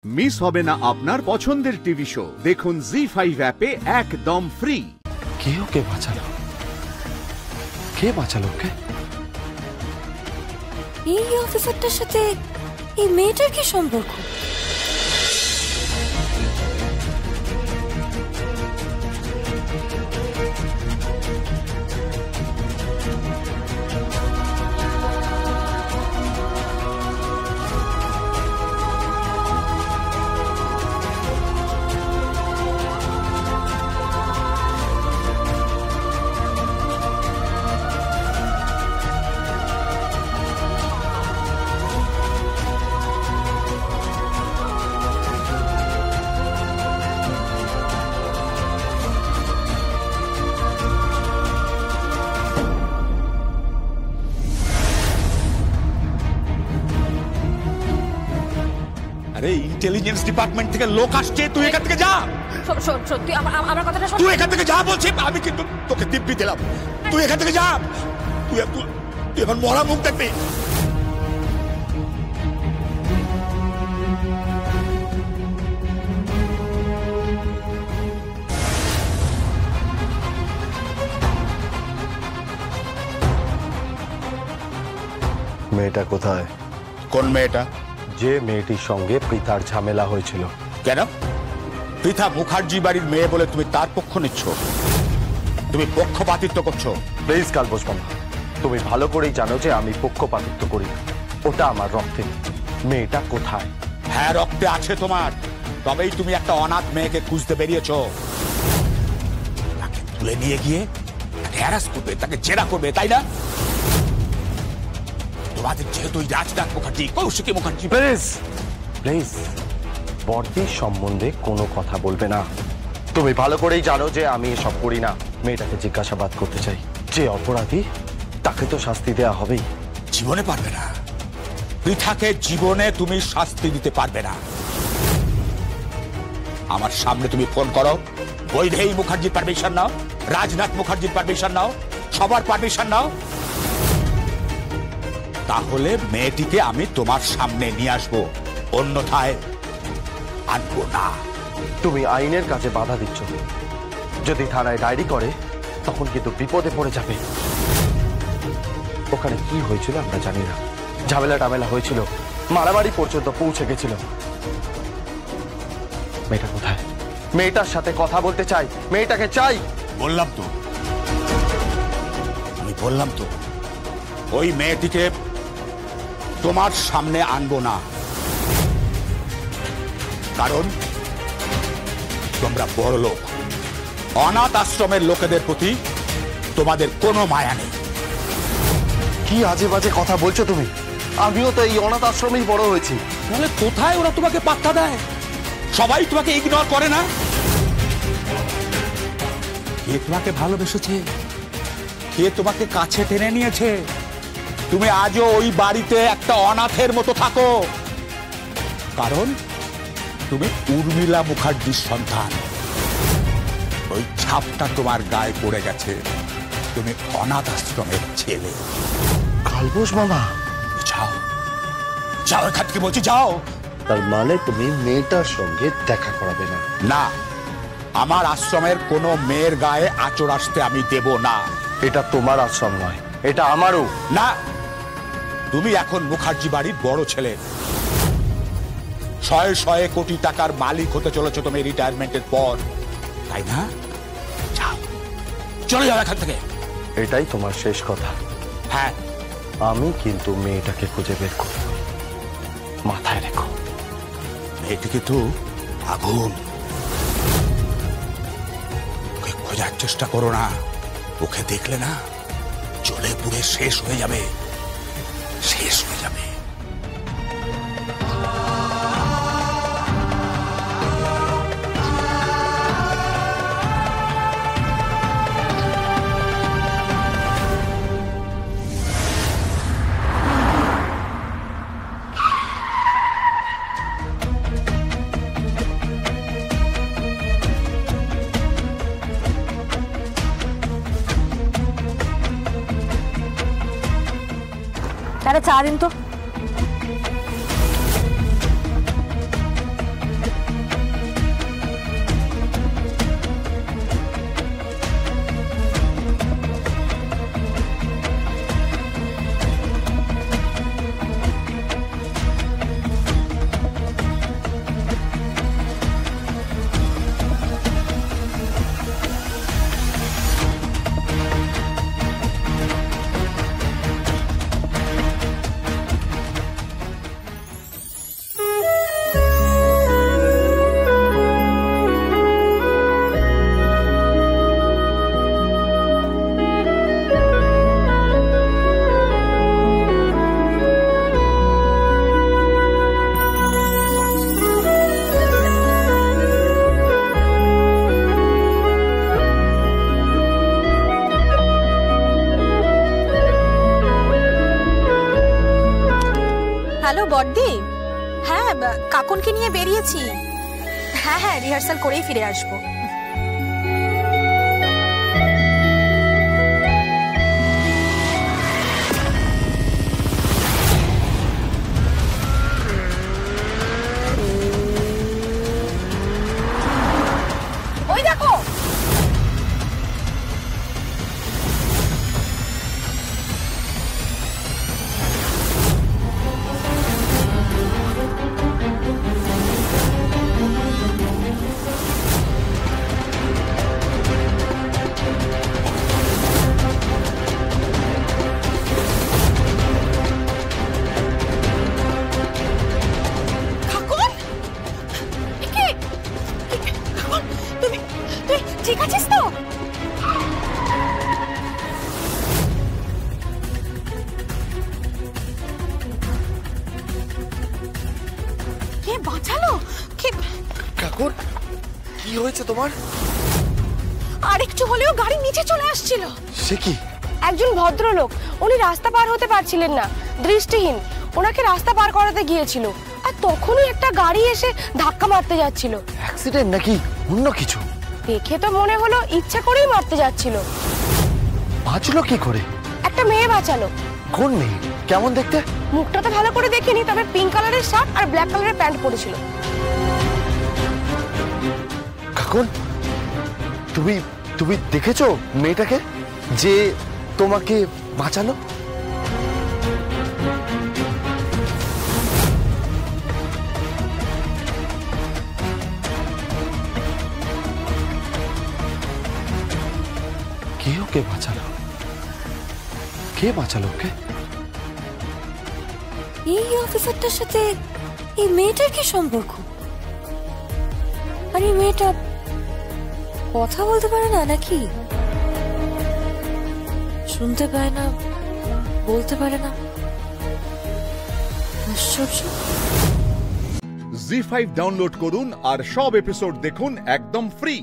Miss হবে না আপনার পছন্দের টিভি শো। দেখুন জি5 অ্যাপে একদম ফ্রি। কে ওকে বাঁচালো? কে বাঁচালো ওকে? এই অফিসারটার সাথে এই মেয়েটার কি সম্পর্ক? আরে ইন্টেলিজেন্স ডিপার্টমেন্ট থেকে লোক আসছে, তুই এখান থেকে যা। সত্যি আমার কথাটা শোন। তুই এখান থেকে যা বলছি, আমি কিন্তু তোকে দিব্যি দিলাম। তুই এখান থেকে যা। তুই এখন মরা মুখ দেখবি। মেয়েটা কোথায়? কোন মেয়েটা? যে মেয়েটির সঙ্গে পৃথার ঝামেলা হয়েছিল। কেন? পৃথা মুখার্জি বাড়ির মেয়ে বলে তুমি তার পক্ষ নিচ্ছ? তুমি পক্ষপাতিত্ব করছো। প্লিজ কালবোস মামা, তুমি ভালো করেই জানো যে আমি পক্ষপাতিত্ব করি না। ওটা আমার রক্তে। মেয়েটা কোথায়? হ্যাঁ, রক্তে আছে তোমার, তবেই তুমি একটা অনাথ মেয়েকে খুঁজতে বেরিয়েছো। তাকে তুলে নিয়ে গিয়ে তাকে হ্যারাস করবে, তাকে জেরা করবে, তাই না? তোমাদের যেহেতু রাজনাথ মুখার্জি, কৌশিকী মুখার্জি। প্লিজ প্লিজ বর্দির সম্বন্ধে কোনো কথা বলবে না। তুমি ভালো করেই জানো যে আমি এসব করি না। মেয়েটাকে জিজ্ঞাসাবাদ করতে চাই। যে অপরাধী তাকে তো শাস্তি দেওয়া হবেই। জীবনে পারবে না পৃথাকে, জীবনে তুমি শাস্তি দিতে পারবে না। আমার সামনে তুমি ফোন করো, বৈদেহী মুখার্জির পারমিশন নাও, রাজনাথ মুখার্জির পারমিশন নাও, সবার পারমিশন নাও, তাহলে মেয়েটিকে আমি তোমার সামনে নিয়ে আসবো, অন্যথায় আনবো না। তুমি আইনের কাছে বাধা দিচ্ছ। যদি থানায় ডায়েরি করে তখন কিন্তু বিপদে পড়ে যাবে। ওখানে কি হয়েছিল আমরা জানি না। ঝামেলা হয়েছিল, মারামারি পর্যন্ত পৌঁছে গেছিল। মেয়েটা কোথায়? মেয়েটার সাথে কথা বলতে চাই, মেয়েটাকে চাই। বললাম তো, আমি বললাম তো, ওই মেয়েটিকে তোমার সামনে আনবো না। কারণ তোমরা বড় লোক, অনাথ আশ্রমের লোকেদের প্রতি তোমাদের কোনো মায়া নেই। কি আজে বাজে কথা বলছো তুমি? আমিও তো এই অনাথ আশ্রমেই বড় হয়েছি। তাহলে কোথায় ওরা তোমাকে পাত্তা দেয়? সবাই তোমাকে ইগনোর করে না? কে তোমাকে ভালোবেসেছে? কে তোমাকে কাছে টেনে নিয়েছে? তুমি আজও ওই বাড়িতে একটা অনাথের মতো থাকো, কারণ তুমি উর্মিলা মুখার্জির সন্তান। ওই ছাপটা তোমার গায়ে পড়ে গেছে। তুমি অনাথ আশ্রমের ছেলে। কালবোস মামা, যাও যাও এখান থেকে বলছি, যাও। তার মানে তুমি মেয়েটার সঙ্গে দেখা করাবে না? না, আমার আশ্রমের কোনো মেয়ের গায়ে আঁচড় আসতে আমি দেব না। এটা তোমার আশ্রম নয়, এটা আমারও। না, তুমি এখন মুখার্জি বাড়ির বড় ছেলে। শয়ে শয়ে কোটি টাকার মালিক হতে চলেছো তুমি রিটায়ারমেন্টের পর, তাই না? যাও, চলে যাও এখান থেকে। এটাই তোমার শেষ কথা? হ্যাঁ। আমি কিন্তু মেয়েটাকে খুঁজে বের করব, মাথায় রেখো। মেয়েটিকে তো আগুন, ওকে খোঁজার চেষ্টা করো না। ওকে দেখলে না জ্বলে পুড়ে শেষ হয়ে যাবে, শেষ হয়ে যাবে। আরে চা দিন তো। বড়দি, হ্যাঁ কাকুনকে নিয়ে বেরিয়েছি। হ্যাঁ হ্যাঁ, রিহার্সাল করেই ফিরে আসবো। ওই দেখো, ঠিক আছিস তো? কে বাঁচালো? কে? কাকুর কি হয়েছে তোমার? আর একটু হলেও গাড়ি নিচে চলে আসছিল। সে কি? একজন ভদ্রলোক, উনি রাস্তা পার হতে পারছিলেন না, দৃষ্টিহীন, ওনাকে রাস্তা পার করাতে গিয়েছিল, আর তখনই একটা গাড়ি এসে ধাক্কা মারতে যাচ্ছিল। অ্যাক্সিডেন্ট নাকি অন্য কিছু? দেখে তো মনে হলো ইচ্ছা করেই মারতে যাচ্ছিল। বাঁচলো কি করে? একটা মেয়ে বাঁচালো। কোন মেয়ে? কেমন দেখতে? মুখটা তো ভালো করে দেখিনি, তবে পিঙ্ক কালারের শার্ট আর ব্ল্যাক কালারের প্যান্ট পরেছিল। কাকুন, তুমি দেখেছো মেয়েটাকে যে তোমাকে বাঁচালো? কে ওকে বাঁচালো? কে বাঁচালো ওকে? এই অফিসারটার সাথে এই মেয়েটার কি সম্পর্ক? আর এই মেয়েটা কথা বলতে পারে না নাকি? শুনতে পায় না, বলতে পারে না? আশ্চর্য। জি5 ডাউনলোড করুন আর সব এপিসোড দেখুন একদম ফ্রি।